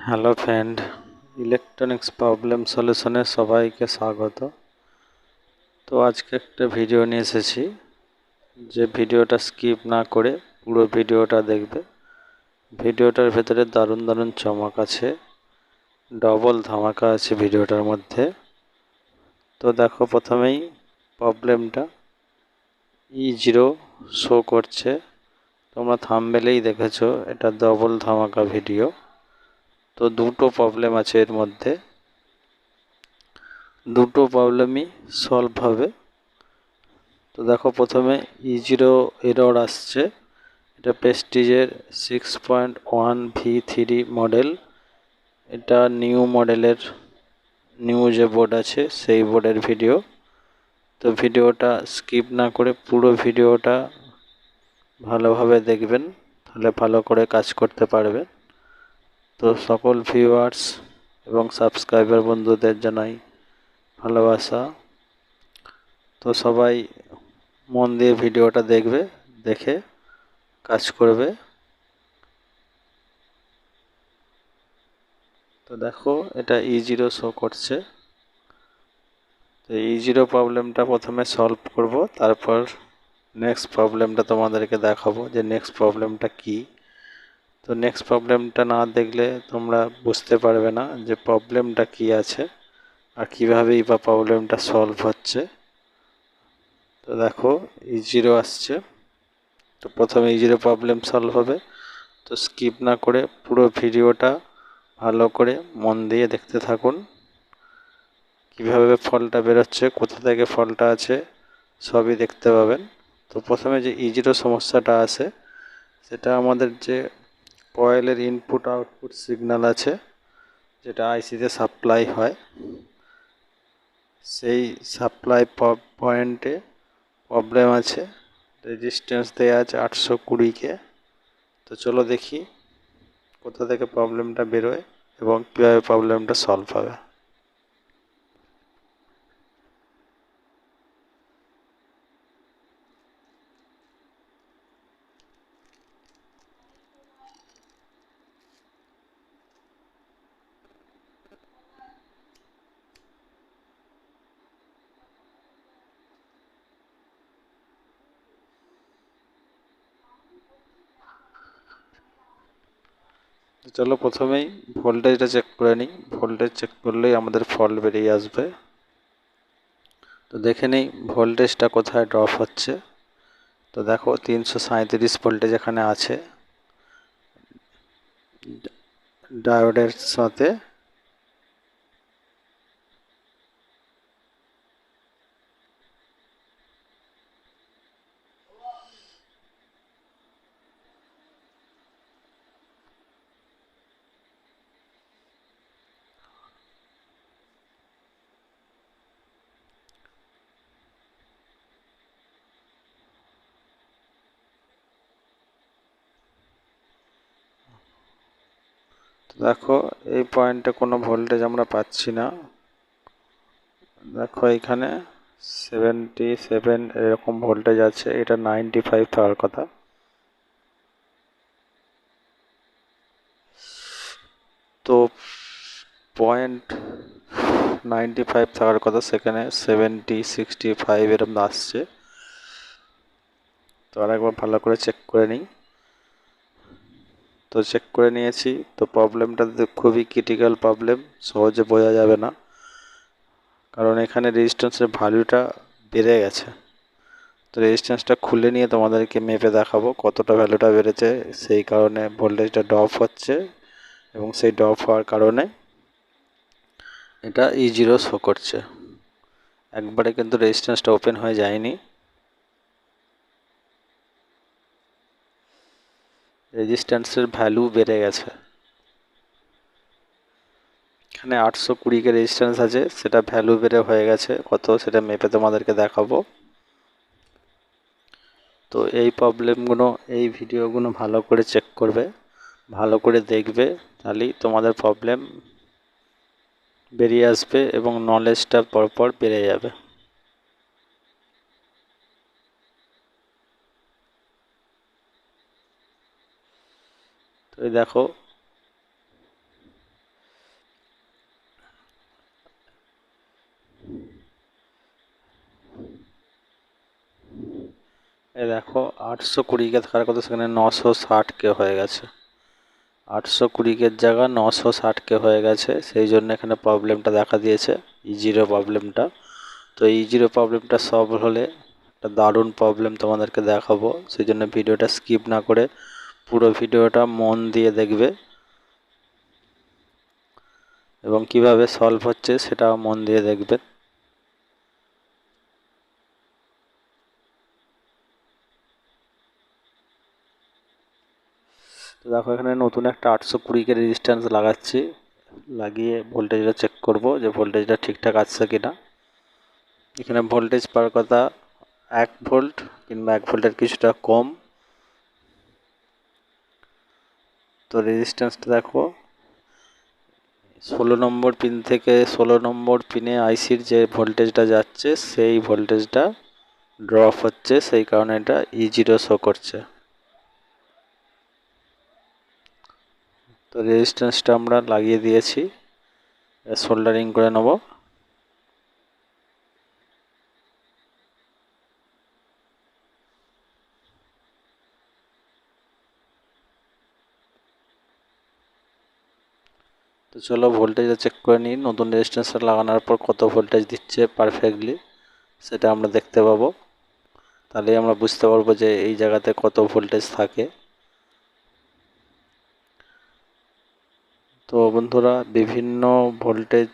Hello friend, electronics problem সলিউশনে সবাইকে স্বাগত। তো আজকে একটা ভিডিও নিয়ে এসেছি, যে ভিডিওটা স্কিপ না করে পুরো ভিডিওটা দেখবে। ভিডিওটার ভেতরে দারুণ দারুণ চমক আছে, ডবল ধামাকা আছে ভিডিওটার মধ্যে। তো দেখো, প্রথমেই প্রবলেমটা E0 শো করছে। তোমরা থাম্বনেইলেই দেখেছো এটা ডবল ধামাকা ভিডিও। তো দুটো প্রবলেম আছে এর মধ্যে, দুটো প্রবলেমই সলভ হবে। তো দেখো, প্রথমে E0 এরর আসছে। এটা প্রেস্টিজের 6.1V3 মডেল। এটা নিউ মডেলের, নিউ যে বোর্ড আছে সেই বোর্ডের ভিডিও। তো ভিডিওটা স্কিপ না করে পুরো ভিডিওটা ভালোভাবে দেখবেন, তাহলে ভালো করে কাজ করতে পারবে। তো সকল ভিউয়ার্স এবং সাবস্ক্রাইবার বন্ধুদের জানাই ভালোবাসা। তো সবাই মন দিয়ে ভিডিওটা দেখবে, দেখে কাজ করবে। তো দেখো, এটা E0 শো করছে। তো E0 প্রবলেমটা প্রথমে সলভ করব, তারপর নেক্সট প্রবলেমটা তোমাদেরকে দেখাবো যে নেক্সট প্রবলেমটা কি। তো নেক্সট প্রবলেমটা না দেখলে তোমরা বুঝতে পারবে না যে প্রবলেমটা কি আছে আর কীভাবেই বা প্রবলেমটা সলভ হচ্ছে। তো দেখো, E0 আসছে। তো প্রথমে E0 প্রবলেম সলভ হবে। তো স্কিপ না করে পুরো ভিডিওটা ভালো করে মন দিয়ে দেখতে থাকুন। কীভাবে ফলটা বেরোচ্ছে, কোথা থেকে ফলটা আছে সবই দেখতে পাবেন। তো প্রথমে যে E0 সমস্যাটা আছে, সেটা আমাদের যে কয়েলের ইনপুট আউটপুট সিগন্যাল আছে, যেটা আইসিতে সাপ্লাই হয়, সেই সাপ্লাই পয়েন্টে প্রবলেম আছে। রেজিস্ট্যান্স দেওয়া আছে 820K। তো চলো দেখি কোথা থেকে প্রবলেমটা বেরোয় এবং কীভাবে প্রবলেমটা সলভ হবে। তো চলো প্রথমেই ভোল্টেজটা চেক করে নিই। ভোল্টেজ চেক করলেই আমাদের ফল্ট বেরিয়ে আসবে। তো দেখে নিই ভোল্টেজটা কোথায় ড্রপ হচ্ছে। তো দেখো, 337 ভোল্টেজ এখানে আছে ডায়োডের সাথে। দেখো, এই পয়েন্টে কোনো ভোল্টেজ আমরা পাচ্ছি না। দেখো, এখানে 77 এরকম ভোল্টেজ আছে, এটা 95 থাকার কথা। তো 0.95 থাকার কথা, সেখানে 65 এরকম আসছে। তো আরেকবার ভালো করে চেক করে নিই। তো চেক করে নিয়েছি। তো প্রবলেমটা খুবই ক্রিটিক্যাল প্রবলেম, সহজে বোঝা যাবে না, কারণ এখানে রেজিস্ট্যান্সের ভ্যালুটা বেড়ে গেছে। তো রেজিস্ট্যান্সটা খুলে নিয়ে তোমাদেরকে মেপে দেখাবো কতটা ভ্যালুটা বেড়েছে। সেই কারণে ভোল্টেজটা ড্রপ হচ্ছে, এবং সেই ড্রপ হওয়ার কারণে এটা E0 শো করছে। একবারে কিন্তু রেজিস্ট্যান্সটা ওপেন হয়ে যায়নি, রেজিস্ট্যান্সের ভ্যালু বেড়ে গেছে। এখানে 820K রেজিস্ট্যান্স আছে, সেটা ভ্যালু বেড়ে হয়ে গেছে কত, সেটা মেপে তোমাদেরকে দেখাবো। তো এই প্রবলেমগুলো, এই ভিডিওগুলো ভালো করে চেক করবে, ভালো করে দেখবে, তাহলেই তোমাদের প্রবলেম বেরিয়ে আসবে এবং নলেজটা পরপর বেড়ে যাবে। তো এই দেখো, 820 থাকার কথা সেখানে 960 হয়ে গেছে। 820 জায়গা 960 হয়ে গেছে, সেই জন্য এখানে প্রবলেমটা দেখা দিয়েছে, E0 প্রবলেমটা। তো E0 প্রবলেমটা সলভ হলে একটা দারুণ প্রবলেম তোমাদেরকে দেখাবো, সেই জন্য ভিডিওটা স্কিপ না করে পুরো ভিডিওটা মন দিয়ে দেখবে এবং কিভাবে সলভ হচ্ছে সেটাও মন দিয়ে দেখবে। তো দেখো এখানে নতুন একটা 820 রেজিস্ট্যান্স লাগাচ্ছি, লাগিয়ে ভোল্টেজটা চেক করব যে ভোল্টেজটা ঠিকঠাক আসছে কিনা। এখানে ভোল্টেজ পাওয়ার কথা 1 ভোল্ট কিংবা 1 ভোল্টের কিছুটা কম। তো রেজিস্ট্যান্সটা দেখো 16 নম্বর পিন থেকে 16 নম্বর পিনে আইসির যে ভোল্টেজটা যাচ্ছে সেই ভোল্টেজটা ড্রপ হচ্ছে, সেই কারণে এটা E0 শো করছে। তো রেজিস্ট্যান্সটা আমরা লাগিয়ে দিয়েছি, সোল্ডারিং করে নেব। তো চলো ভোল্টেজটা চেক করে নিই, নতুন রেজিস্ট্যান্সটা লাগানোর পর কত ভোল্টেজ দিচ্ছে পারফেক্টলি সেটা আমরা দেখতে পাবো। তাহলেই আমরা বুঝতে পারবো যে এই জায়গাতে কত ভোল্টেজ থাকে। তো বন্ধুরা বিভিন্ন ভোল্টেজ,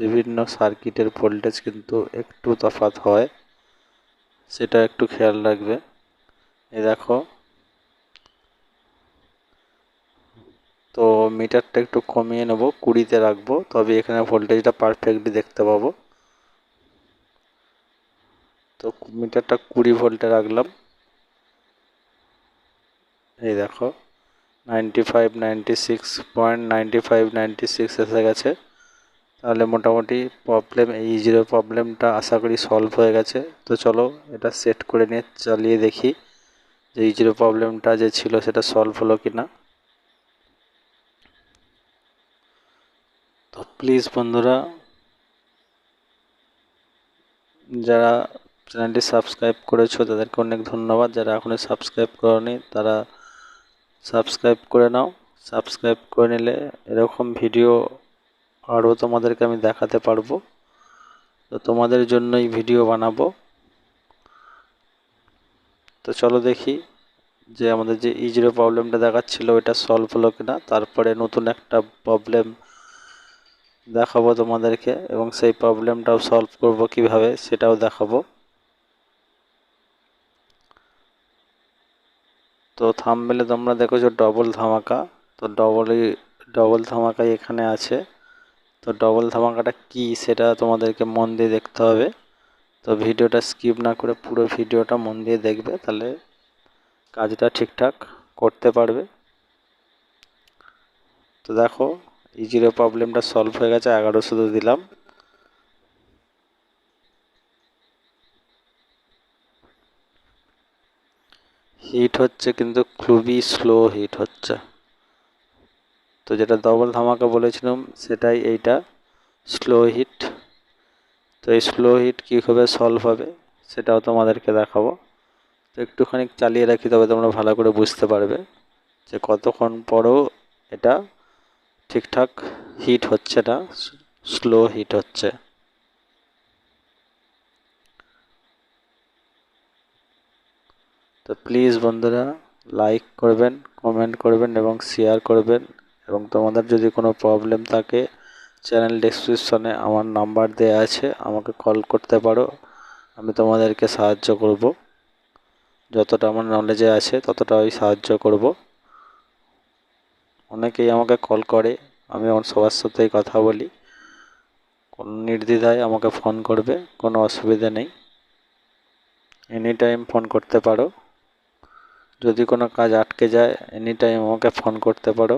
বিভিন্ন সার্কিটের ভোল্টেজ কিন্তু একটু তফাৎ হয়, সেটা একটু খেয়াল রাখবে। এই দেখো, তো মিটারটা একটু কমিয়ে নেব, 20-তে রাখবো, তবে এখানে ভোল্টেজটা পারফেক্টলি দেখতে পাবো। তো মিটারটা 20 ভোল্টে রাখলাম। এই দেখো 95, 96.95, 96 এসে গেছে। তাহলে মোটামুটি প্রবলেম, এই E0 প্রবলেমটা আশা করি সলভ হয়ে গেছে। তো চলো এটা সেট করে নিয়ে চালিয়ে দেখি যে E0 প্রবলেমটা যে ছিল সেটা সলভ হলো কিনা। তো প্লিজ বন্ধুরা, যারা চ্যানেলটি সাবস্ক্রাইব করেছো তাদেরকে অনেক ধন্যবাদ, যারা এখনও সাবস্ক্রাইব করোনি তারা সাবস্ক্রাইব করে নাও। সাবস্ক্রাইব করে নিলে এরকম ভিডিও আরও তোমাদেরকে আমি দেখাতে পারবো। তো তোমাদের জন্যই ভিডিও বানাবো। তো চলো দেখি যে আমাদের যে E0 প্রবলেমটা দেখাচ্ছিল ওটা সলভ হলো কিনা, তারপরে নতুন একটা প্রবলেম দেখাবো তোমাদেরকে এবং সেই প্রবলেমটাও সলভ করব কিভাবে সেটাও দেখাবো। তো থাম্বনেলে তোমরা দেখেছো ডবল ধামাকা, তো ডবল ধামাকাই এখানে আছে। তো ডবল ধামাকাটা কি সেটা তোমাদেরকে মন দিয়ে দেখতে হবে। তো ভিডিওটা স্কিপ না করে পুরো ভিডিওটা মন দিয়ে দেখবে, তাহলে কাজটা ঠিকঠাক করতে পারবে। তো দেখো E0 প্রবলেমটা সলভ হয়ে গেছে, 1100 দিলাম। হিট হচ্ছে কিন্তু খুবই স্লো হিট হচ্ছে। তো যেটা ডবল ধামাকা বলেছিলাম সেটাই এইটা স্লো হিট। তো এই স্লো হিট কীভাবে সলভ হবে সেটাও তোমাদেরকে দেখাবো। তো একটুখানি চালিয়ে রাখি, তবে তোমরা ভালো করে বুঝতে পারবে যে কতক্ষণ পরও এটা ঠিকঠাক হিট হচ্ছে না, স্লো হিট হচ্ছে। তো প্লিজ বন্ধুরা লাইক করবেন, কমেন্ট করবেন এবং শেয়ার করবেন, এবং তোমাদের যদি কোনো প্রবলেম থাকে চ্যানেল ডেসক্রিপশনে আমার নাম্বার দেওয়া আছে, আমাকে কল করতে পারো, আমি তোমাদেরকে সাহায্য করব, যতটা আমার নলেজে আছে ততটা আমি সাহায্য করব। অনেকেই আমাকে কল করে, আমি আমার সবার সাথেই কথা বলি, কোনো নির্দ্বিধায় আমাকে ফোন করবে, কোনো অসুবিধা নেই, এনি টাইম ফোন করতে পারো। যদি কোনো কাজ আটকে যায় এনি টাইম আমাকে ফোন করতে পারো।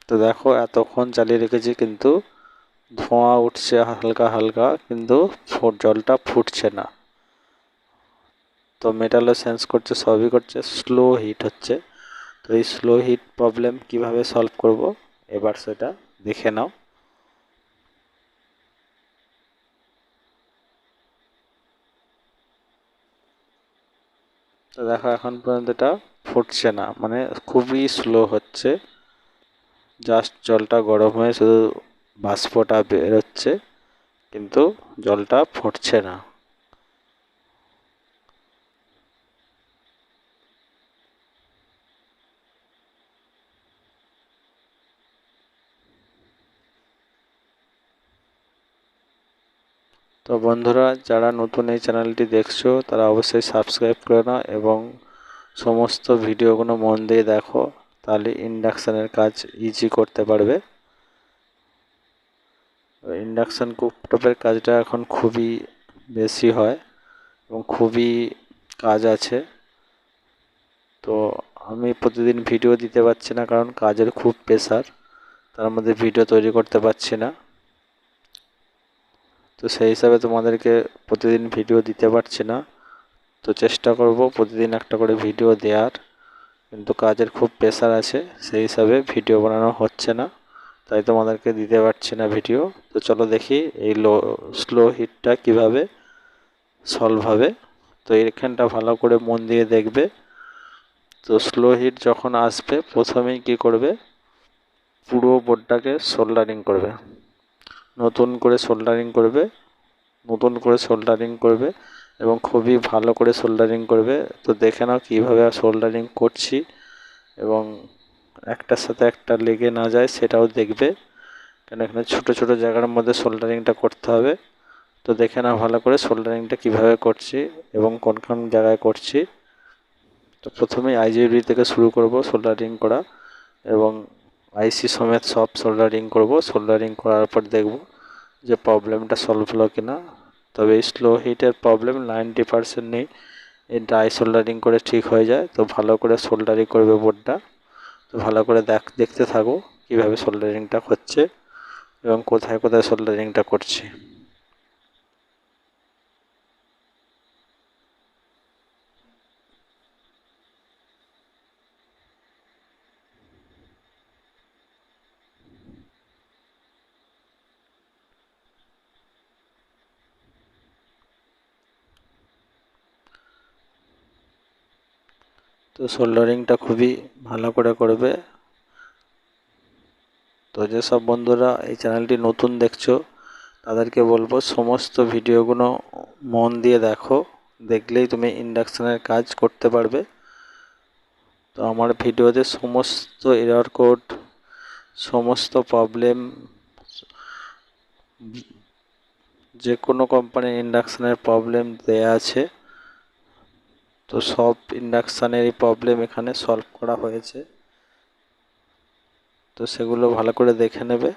তো দেখো এতক্ষণ চালিয়ে রেখেছি কিন্তু ধোঁয়া উঠছে হালকা হালকা, কিন্তু জলটা ফুটছে না। তো মেটালও সেন্স করছে, সবই করছে, স্লো হিট হচ্ছে। তো এই স্লো হিট প্রবলেম কিভাবে সলভ করব এবার সেটা দেখে নাও। তো দেখো এখন পর্যন্ত এটা ফুটছে না, মানে খুবই স্লো হচ্ছে। জাস্ট জলটা গরম হয়ে শুধু বাষ্পটা বেরোচ্ছে, কিন্তু জলটা ফুটছে না। তো বন্ধুরা, যারা নতুন এই চ্যানেলটি দেখছো তারা অবশ্যই সাবস্ক্রাইব করে নাও এবং সমস্ত ভিডিওগুলো মন দিয়ে দেখো, তাহলে ইন্ডাকশানের কাজ ইজি করতে পারবে। ইন্ডাকশান কুকটপের কাজটা এখন খুবই বেশি হয় এবং খুবই কাজ আছে। তো আমি প্রতিদিন ভিডিও দিতে পারছি না, কারণ কাজের খুব প্রেশার, তার মধ্যে ভিডিও তৈরি করতে পারছি না। তো সেই হিসাবে তোমাদেরকে প্রতিদিন ভিডিও দিতে পারছি না। তো চেষ্টা করব প্রতিদিন একটা করে ভিডিও দেওয়ার, কিন্তু কাজের খুব প্রেশার আছে, সেই হিসাবে ভিডিও বানানো হচ্ছে না, তাই তোমাদেরকে দিতে পারছি না ভিডিও। তো চলো দেখি এই স্লো হিটটা কিভাবে সলভ হবে। তো এখানটা ভালো করে মন দিয়ে দেখবে। তো স্লো হিট যখন আসবে, প্রথমেই কি করবে, পুরো বোর্ডটাকে সোল্ডারিং করবে, নতুন করে সোল্ডারিং করবে, নতুন করে সোল্ডারিং করবে এবং খুবই ভালো করে সোল্ডারিং করবে। তো দেখে নাও কীভাবে সোল্ডারিং করছি, এবং একটার সাথে একটা লেগে না যায় সেটাও দেখবে, কেন এখানে ছোটো ছোটো জায়গার মধ্যে সোল্ডারিংটা করতে হবে। তো দেখে নাও ভালো করে সোল্ডারিংটা কিভাবে করছি এবং কোন কোন জায়গায় করছি। তো প্রথমেই আইজিবি থেকে শুরু করব সোল্ডারিং করা, এবং আইসি সমেত সব সোল্ডারিং করব। সোল্ডারিং করার পর দেখব যে প্রবলেমটা সলভ হলো কিনা। তবে এই স্লো হিটের প্রবলেম 90% নেই, এই ড্রাই সোল্ডারিং করে ঠিক হয়ে যায়। তো ভালো করে সোল্ডারিং করবে বোর্ডটা। তো ভালো করে দেখতে থাকো কীভাবে সোল্ডারিংটা হচ্ছে এবং কোথায় কোথায় সোল্ডারিংটা করছি। তো সোল্ডারিংটা খুবই ভালো করে করবে। তো যেসব বন্ধুরা এই চ্যানেলটি নতুন দেখছো তাদেরকে বলবো সমস্ত ভিডিওগুলো মন দিয়ে দেখো, দেখলেই তুমি ইন্ডাকশানের কাজ করতে পারবে। তো আমার ভিডিওতে সমস্ত এরর কোড, সমস্ত প্রবলেম, যে কোনো কোম্পানির ইন্ডাকশানের প্রবলেম দেয়া আছে। তো সব ইন্ডাকশানেরই প্রবলেম এখানে সলভ করা হয়েছে, তো সেগুলো ভালো করে দেখে নেবে।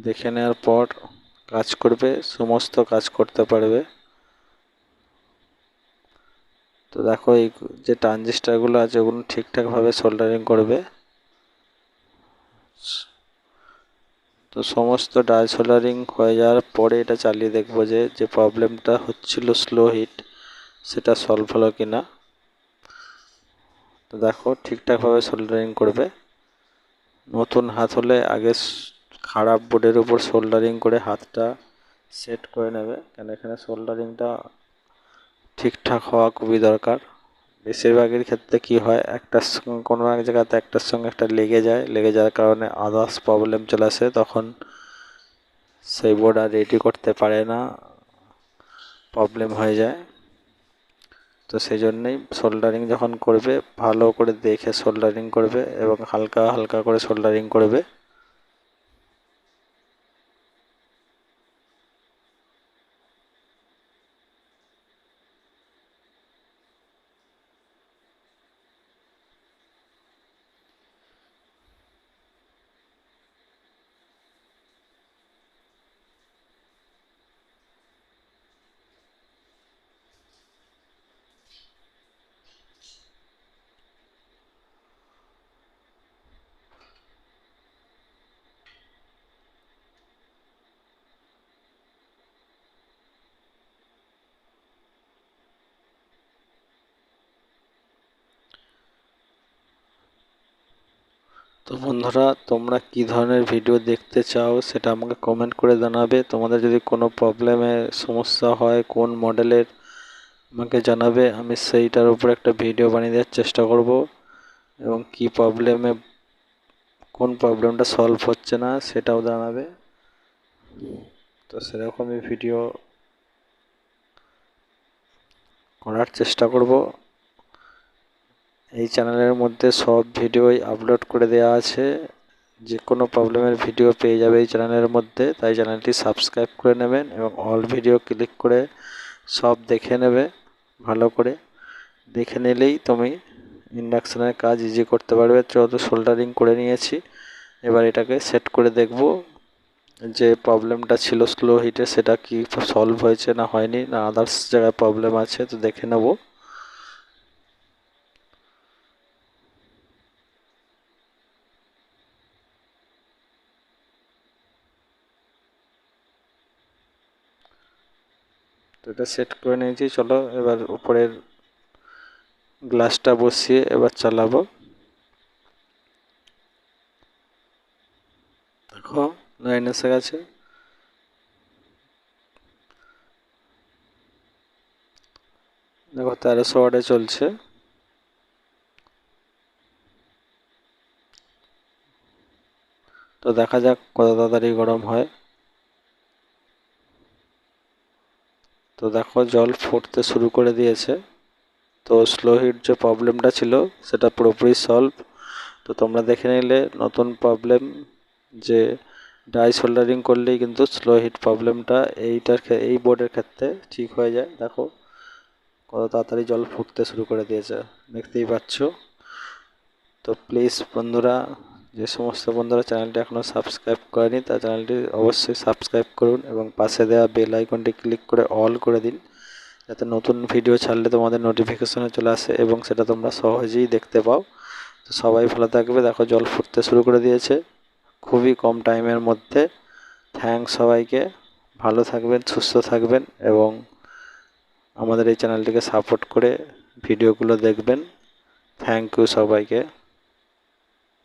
দেখে নেওয়ার পর কাজ করবে, সমস্ত কাজ করতে পারবে। তো দেখো এই যে ট্রানজিস্টারগুলো আছে ওগুলো ঠিকঠাকভাবে সোল্ডারিং করবে। তো সমস্ত ডাই সোল্ডারিং হয়ে যাওয়ার পরে এটা চালিয়ে দেখবো যে যে প্রবলেমটা হচ্ছিল স্লো হিট, সেটা সলভ হলো কি না। তো দেখো ঠিকঠাকভাবে সোল্ডারিং করবে। নতুন হাত হলে আগে খারাপ বোর্ডের উপর সোল্ডারিং করে হাতটা সেট করে নেবে, কেন এখানে সোল্ডারিংটা ঠিকঠাক হওয়া খুবই দরকার। বেশিরভাগের ক্ষেত্রে কি হয়, কোনো এক জায়গাতে একটার সঙ্গে একটা লেগে যাওয়ার কারণে আদার্স প্রবলেম চলে আসে, তখন সেই বোর্ড আর রেডি করতে পারে না, প্রবলেম হয়ে যায়। তো সেই জন্যেই সোল্ডারিং যখন করবে ভালো করে দেখে সোল্ডারিং করবে এবং হালকা হালকা করে সোল্ডারিং করবে। তো বন্ধুরা, তোমরা কি ধরনের ভিডিও দেখতে চাও সেটা আমাকে কমেন্ট করে জানাবে। তোমাদের যদি কোনো প্রবলেমে সমস্যা হয়, কোন মডেলের, আমাকে জানাবে। আমি সেইটার উপর একটা ভিডিও বানিয়ে দেওয়ার চেষ্টা করব, এবং কি প্রবলেমে, কোন প্রবলেমটা সলভ হচ্ছে না সেটাও জানাবে। তো সেরকমই ভিডিও করার চেষ্টা করব। এই চ্যানেলের মধ্যে সব ভিডিওই আপলোড করে দেওয়া আছে, যে কোনো প্রবলেমের ভিডিও পেয়ে যাবে এই চ্যানেলের মধ্যে। তাই চ্যানেলটি সাবস্ক্রাইব করে নেবেন এবং অল ভিডিও ক্লিক করে সব দেখে নেবে। ভালো করে দেখে নিলেই তুমি ইন্ডাকশানের কাজ ইজি করতে পারবে। যত সোল্ডারিং করে নিয়েছি, এবার এটাকে সেট করে দেখব যে প্রবলেমটা ছিল স্লো হিটে সেটা কি সলভ হয়েছে না হয়নি, না আদার্স জায়গায় প্রবলেম আছে, তো দেখে নেব। তো এটা সেট করে নিয়েছি। চলো এবার উপরের গ্লাসটা বসিয়ে এবার চালাবো। দেখো লাইন এসে গেছে। দেখো 1300 ওয়াটে চলছে। তো দেখা যাক কত তাড়াতাড়ি গরম হয়। তো দেখো জল ফুটতে শুরু করে দিয়েছে। তো স্লো হিট যে প্রবলেমটা ছিল সেটা পুরোপুরি সলভ। তো তোমরা দেখে নিলে নতুন প্রবলেম, যে ডাই সোল্ডারিং করলেই কিন্তু স্লো হিট প্রবলেমটা এই বোর্ডের ক্ষেত্রে ঠিক হয়ে যায়। দেখো কত তাড়াতাড়ি জল ফুটতে শুরু করে দিয়েছে, দেখতেই পাচ্ছ। তো প্লিজ বন্ধুরা, যে সমস্ত বন্ধুরা চ্যানেলটি এখনও সাবস্ক্রাইব করেনি তার চ্যানেলটি অবশ্যই সাবস্ক্রাইব করুন এবং পাশে দেওয়া বেল আইকনটি ক্লিক করে অল করে দিন, যাতে নতুন ভিডিও ছাড়লে তোমাদের নোটিফিকেশনে চলে আসে এবং সেটা তোমরা সহজেই দেখতে পাও। তো সবাই ভালো থাকবে। দেখো জল ফুটতে শুরু করে দিয়েছে খুবই কম টাইমের মধ্যে। থ্যাঙ্কস সবাইকে। ভালো থাকবেন, সুস্থ থাকবেন এবং আমাদের এই চ্যানেলটিকে সাপোর্ট করে ভিডিওগুলো দেখবেন। থ্যাংক ইউ সবাইকে।